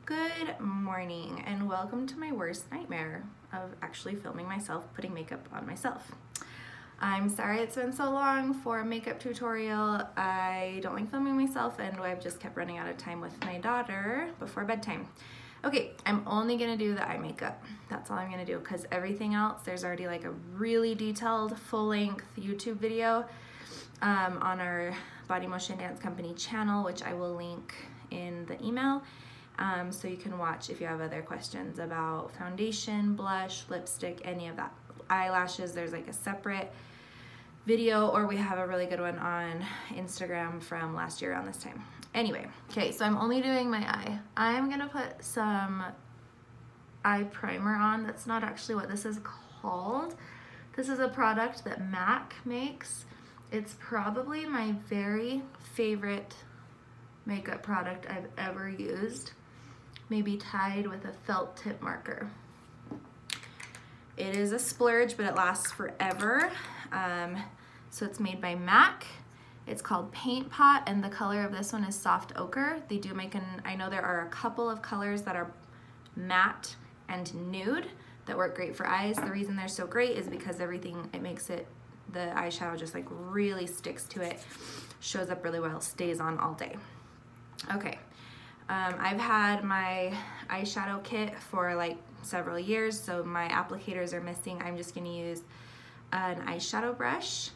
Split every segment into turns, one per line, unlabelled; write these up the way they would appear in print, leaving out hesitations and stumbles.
Good morning and welcome to my worst nightmare of actually filming myself putting makeup on myself. I'm sorry it's been so long for a makeup tutorial. I don't like filming myself and I've just kept running out of time with my daughter before bedtime. Okay, I'm only gonna do the eye makeup. That's all I'm gonna do because everything else, there's already like a really detailed full-length YouTube video on our Body Motion Dance Company channel, which I will link in the email. So you can watch if you have other questions about foundation, blush, lipstick, any of that. Eyelashes, there's like a separate video, or we have a really good one on Instagram from last year around this time. Anyway, okay, so I'm only doing my eye. I'm gonna put some eye primer on. That's not actually what this is called. This is a product that MAC makes. It's probably my very favorite makeup product I've ever used, maybe tied with a felt tip marker. It is a splurge, but it lasts forever. So it's made by MAC. It's called Paint Pot, and the color of this one is soft ochre. They do make I know there are a couple of colors that are matte and nude that work great for eyes. The reason they're so great is because it makes it, the eyeshadow just like really sticks to it, shows up really well, stays on all day. Okay, I've had my eyeshadow kit for like several years, so my applicators are missing. I'm just gonna use an eyeshadow brush.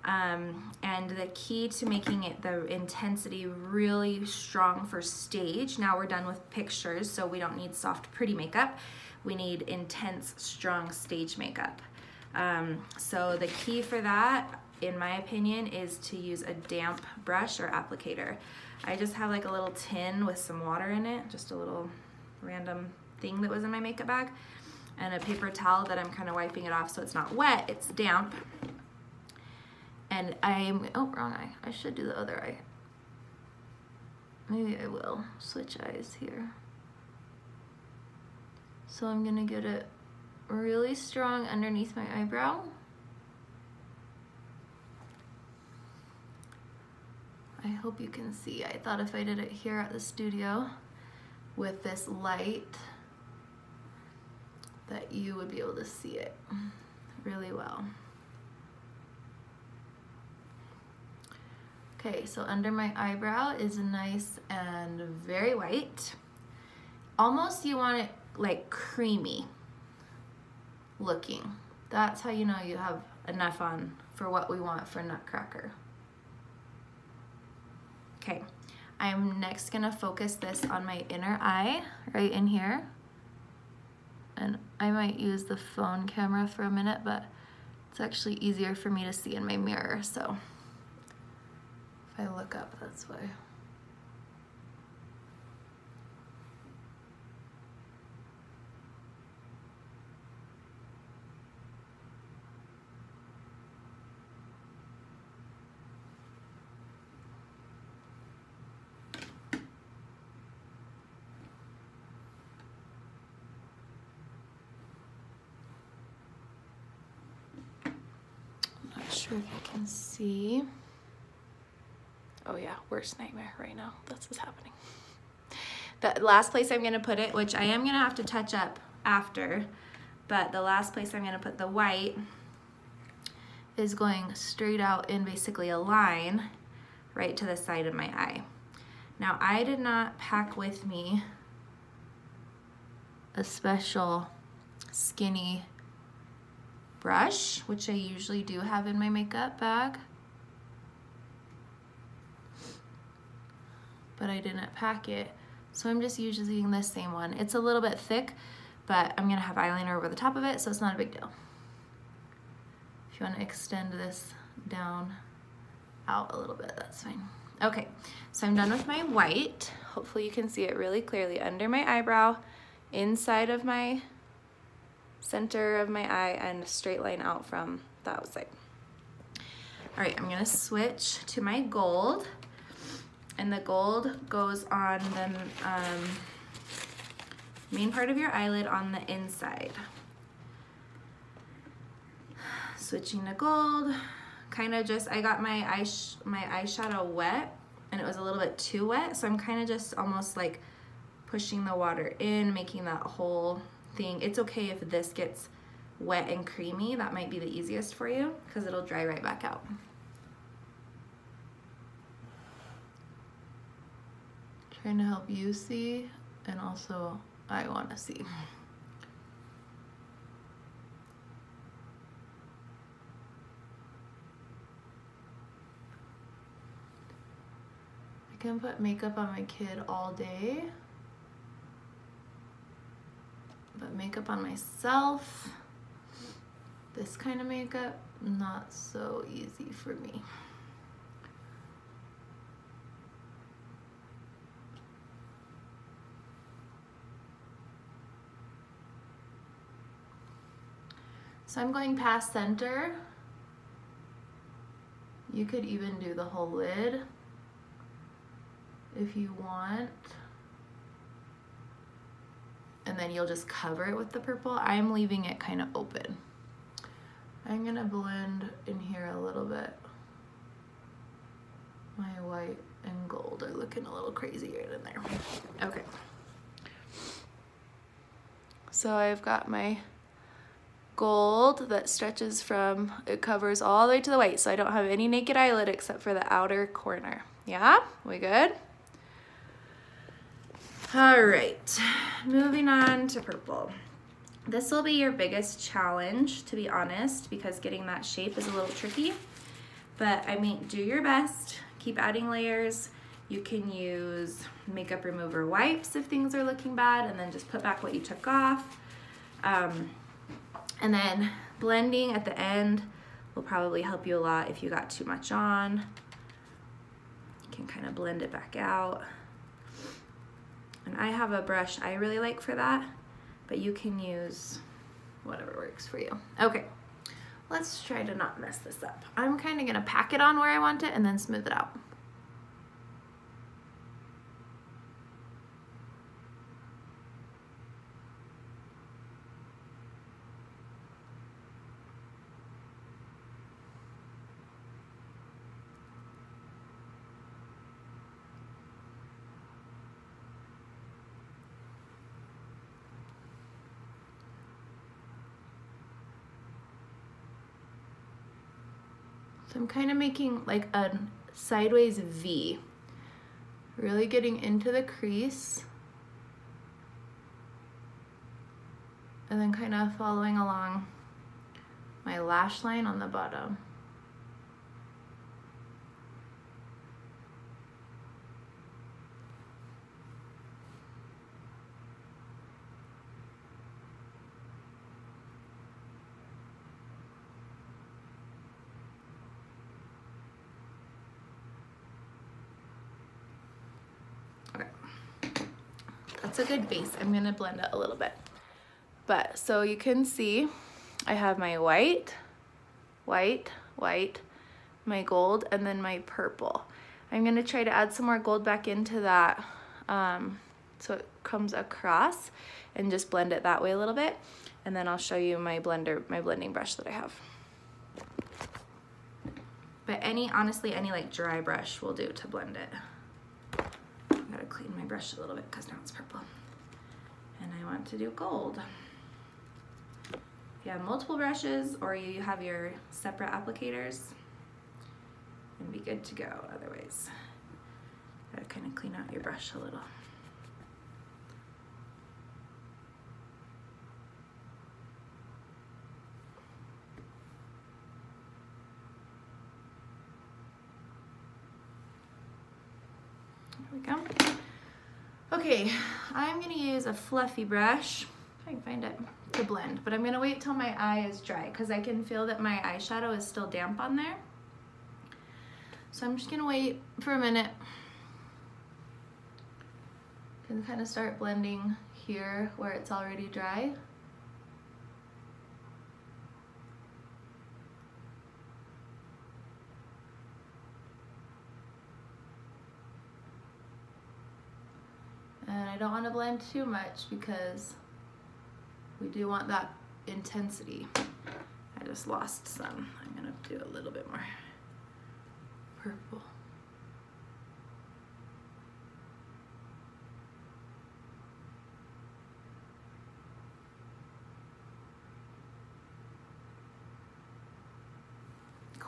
And the key to making it the intensity really strong for stage, now we're done with pictures, so we don't need soft pretty makeup. We need intense, strong stage makeup. So the key for that, in my opinion, is to use a damp brush or applicator. I just have like a little tin with some water in it, just a little random thing that was in my makeup bag, and a paper towel that I'm kind of wiping it off so it's not wet, it's damp. And oh, wrong eye. I should do the other eye. Maybe I will switch eyes here. So I'm gonna get it really strong underneath my eyebrow. I hope you can see. I thought if I did it here at the studio with this light that you would be able to see it really well. Okay, so under my eyebrow is nice and very white. Almost you want it like creamy looking. That's how you know you have enough on for what we want for Nutcracker. Okay, I'm next gonna focus this on my inner eye, right in here. And I might use the phone camera for a minute, but it's actually easier for me to see in my mirror, so. I look up, that's why. I'm not sure if you can see. Oh yeah, worst nightmare right now. That's what's happening. The last place I'm gonna put it, which I am gonna have to touch up after, but the last place I'm gonna put the white is going straight out in basically a line right to the side of my eye. Now I did not pack with me a special skinny brush, which I usually do have in my makeup bag. But I didn't pack it, so I'm just using this same one. It's a little bit thick, but I'm gonna have eyeliner over the top of it, so it's not a big deal. If you wanna extend this down out a little bit, that's fine. Okay, so I'm done with my white. Hopefully you can see it really clearly under my eyebrow, inside of my center of my eye, and a straight line out from the outside. All right, I'm gonna switch to my gold. And the gold goes on the main part of your eyelid on the inside. Switching to gold, kind of just, I got my eyeshadow wet and it was a little bit too wet, so I'm kind of just almost like pushing the water in, making that whole thing. It's okay if this gets wet and creamy. That might be the easiest for you because it'll dry right back out. Trying to help you see, and also I want to see. I can put makeup on my kid all day, but makeup on myself, this kind of makeup, not so easy for me. So I'm going past center. You could even do the whole lid if you want. And then you'll just cover it with the purple. I'm leaving it kind of open. I'm gonna blend in here a little bit. My white and gold are looking a little crazy right in there. Okay. So I've got my gold that stretches from, it covers all the way to the white, so I don't have any naked eyelid except for the outer corner. Yeah, we good? All right, moving on to purple. This will be your biggest challenge, to be honest, because getting that shape is a little tricky, but I mean, do your best, keep adding layers. You can use makeup remover wipes if things are looking bad, and then just put back what you took off. And then blending at the end will probably help you a lot if you got too much on. You can kind of blend it back out. And I have a brush I really like for that, but you can use whatever works for you. Okay, let's try to not mess this up. I'm kind of gonna pack it on where I want it and then smooth it out. So I'm kind of making like a sideways V, really getting into the crease and then kind of following along my lash line on the bottom. That's a good base. I'm gonna blend it a little bit. But so you can see I have my white, white, white, my gold, and then my purple. I'm gonna try to add some more gold back into that so it comes across, and just blend it that way a little bit. And then I'll show you my blending brush that I have. But honestly, any like dry brush will do to blend it. I gotta clean my brush a little bit because now it's purple. And I want to do gold. If you have multiple brushes or you have your separate applicators, then be good to go. Otherwise, gotta kind of clean out your brush a little. There we go. Okay, I'm gonna use a fluffy brush, if I can find it, to blend, but I'm gonna wait till my eye is dry because I can feel that my eyeshadow is still damp on there. So I'm just gonna wait for a minute. Can kind of start blending here where it's already dry. And I don't want to blend too much because we do want that intensity. I just lost some. I'm gonna do a little bit more purple.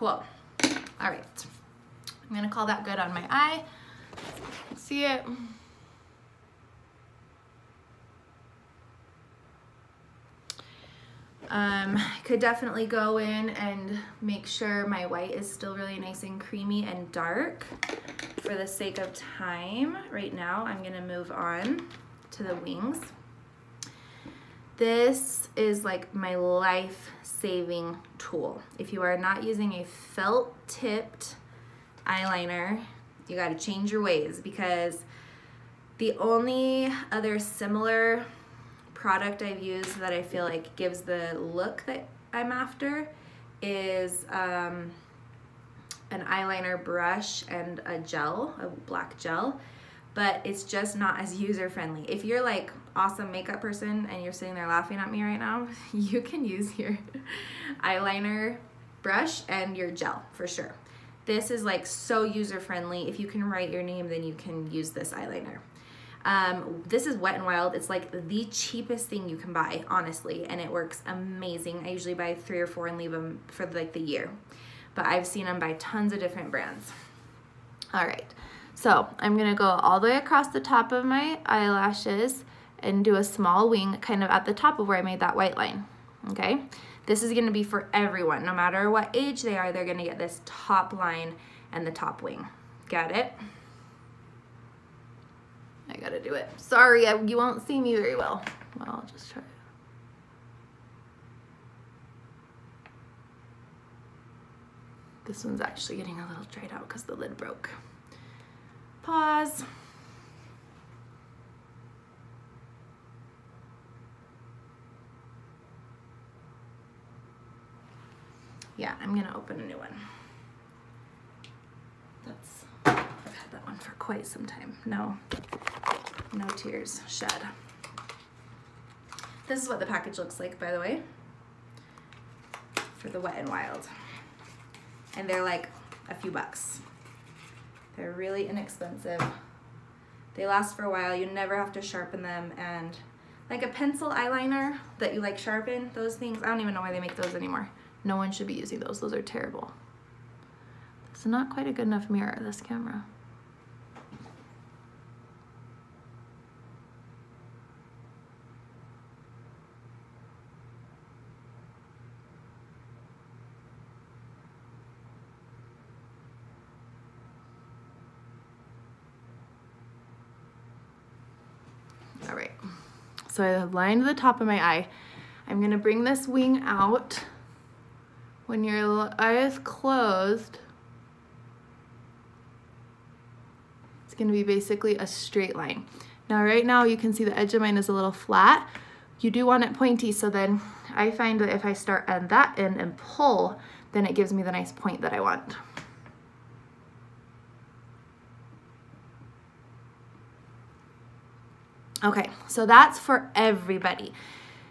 Cool. All right. I'm gonna call that good on my eye. See it? Could definitely go in and make sure my white is still really nice and creamy and dark. For the sake of time, right now, I'm gonna move on to the wings. This is like my life-saving tool. If you are not using a felt-tipped eyeliner, you gotta change your ways, because the only other similar product I've used that I feel like gives the look that I'm after is an eyeliner brush and a gel, a black gel, but it's just not as user-friendly. If you're like awesome makeup person and you're sitting there laughing at me right now, you can use your eyeliner brush and your gel for sure. This is like so user-friendly. If you can write your name, then you can use this eyeliner. This is Wet n Wild. It's like the cheapest thing you can buy, honestly, and it works amazing. I usually buy 3 or 4 and leave them for like the year, but I've seen them by tons of different brands. All right, so I'm gonna go all the way across the top of my eyelashes and do a small wing kind of at the top of where I made that white line, okay? This is gonna be for everyone. No matter what age they are, they're gonna get this top line and the top wing. Got it? I gotta do it. Sorry, you won't see me very well. Well, I'll just try. This one's actually getting a little dried out because the lid broke. Pause. Yeah, I'm gonna open a new one. I've had that one for quite some time. No tears shed. This is what the package looks like, by the way, for the Wet n Wild. And they're like a few bucks. They're really inexpensive. They last for a while. You never have to sharpen them. And like a pencil eyeliner that you like sharpen, those things, I don't even know why they make those anymore. No one should be using those. Those are terrible. It's not quite a good enough mirror, this camera. All right, so I lined the top of my eye. I'm gonna bring this wing out. When your eye is closed, it's gonna be basically a straight line. Now, right now you can see the edge of mine is a little flat. You do want it pointy, so then I find that if I start at that end and pull, then it gives me the nice point that I want. Okay, so that's for everybody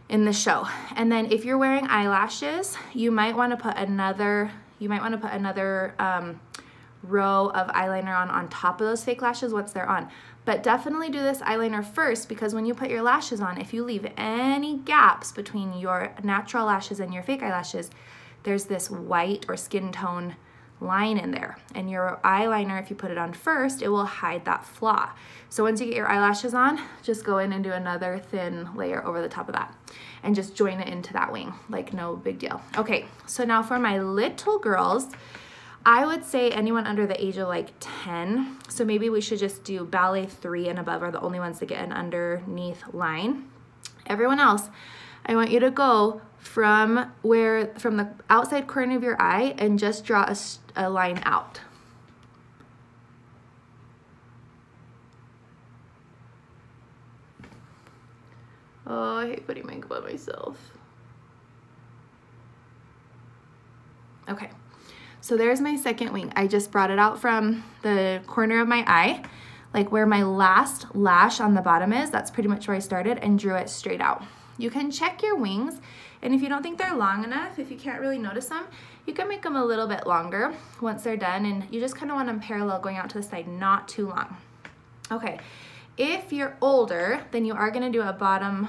in the show. And then if you're wearing eyelashes, you might want to put another row of eyeliner on top of those fake lashes once they're on. But definitely do this eyeliner first, because when you put your lashes on, if you leave any gaps between your natural lashes and your fake eyelashes, there's this white or skin tone line in there, and your eyeliner, if you put it on first, it will hide that flaw. So once you get your eyelashes on, just go in and do another thin layer over the top of that and just join it into that wing, like no big deal. Okay, so now for my little girls, I would say anyone under the age of like 10, so maybe we should just do ballet 3 and above are the only ones that get an underneath line. Everyone else, I want you to go from the outside corner of your eye and just draw a line out. Oh, I hate putting makeup on myself. Okay, so there's my second wing. I just brought it out from the corner of my eye, like where my last lash on the bottom is. That's pretty much where I started, and drew it straight out. You can check your wings, and if you don't think they're long enough, if you can't really notice them, you can make them a little bit longer once they're done, and you just kind of want them parallel going out to the side, not too long. Okay, if you're older, then you are gonna do a bottom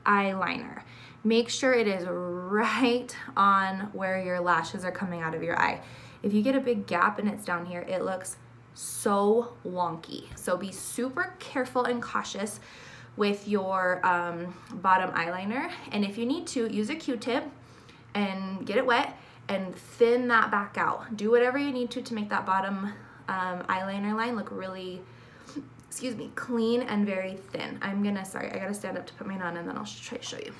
eyeliner. Make sure it is right on where your lashes are coming out of your eye. If you get a big gap and it's down here, it looks so wonky. So be super careful and cautious with your bottom eyeliner. And if you need to, use a Q-tip and get it wet and thin that back out. Do whatever you need to make that bottom eyeliner line look really, excuse me, clean and very thin. Sorry, I gotta stand up to put mine on and then I'll try to show you.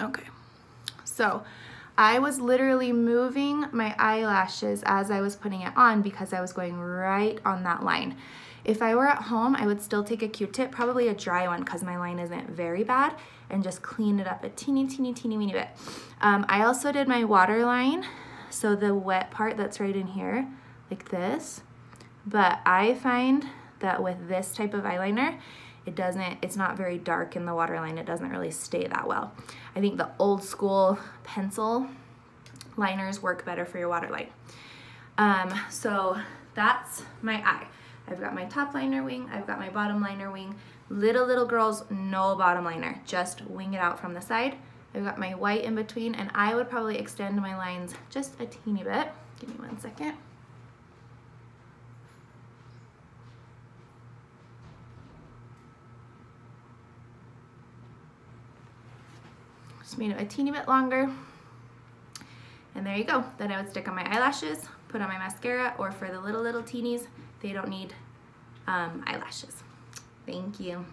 Okay, so I was literally moving my eyelashes as I was putting it on because I was going right on that line. If I were at home, I would still take a Q-tip, probably a dry one because my line isn't very bad, and just clean it up a teeny weeny bit. I also did my waterline, so the wet part that's right in here, like this. But I find that with this type of eyeliner, it's not very dark in the waterline. It doesn't really stay that well. I think the old school pencil liners work better for your waterline. So that's my eye. I've got my top liner wing, I've got my bottom liner wing. Little girls, no bottom liner, just wing it out from the side. I've got my white in between, and I would probably extend my lines just a teeny bit. Give me 1 second. Just made it a teeny bit longer. And there you go. Then I would stick on my eyelashes, put on my mascara, or for the little teenies, they don't need eyelashes. Thank you.